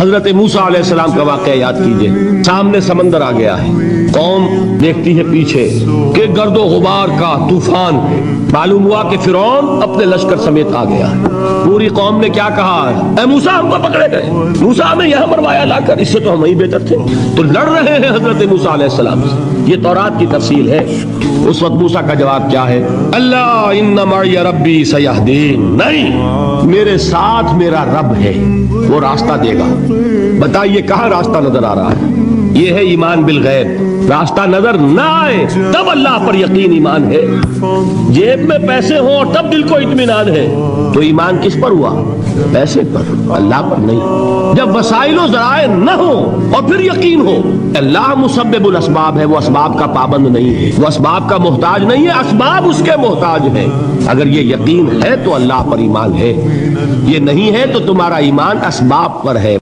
हजरत मूसा अलैहिस्सलाम का वाक़या याद कीजिए। सामने समंदर आ गया है, कौम देखती है पीछे कि गर्दो गुबार का तूफान है। मालूम हुआ कि फिरौन अपने लश्कर समेत आ गया है। पूरी कौम ने क्या कहा, ऐ मूसा हमको पकड़े गए, मूसा हमें यहां मरवाया लाकर, इससे तो हम वहीं बेहतर थे। तो लड़ रहे हैं हजरत मूसा अलैहिस्सलाम से। ये तौरात की तफसील है। उस वक्त मूसा का जवाब क्या है, अल्लाह इन्ना मई रब्बी सयहदीन, नहीं मेरे साथ मेरा रब है, वो रास्ता देगा। बताइए कहां रास्ता नजर आ रहा है? ये है ईमान बिल गैब। रास्ता नजर ना आए तब अल्लाह पर यकीन ईमान है। जेब में पैसे हो तब दिल को इत्मीनान है, तो ईमान किस पर हुआ? पैसे पर, अल्लाह पर नहीं। जब वसाइलो जराए न हो और फिर यकीन हो अल्लाह मुसब्बिबुल असबाब है, वो असबाब का पाबंद नहीं है, वो असबाब का मोहताज नहीं है, असबाब उसके मोहताज है। अगर ये यकीन है तो अल्लाह पर ईमान है, ये नहीं है तो तुम्हारा ईमान असबाब पर है।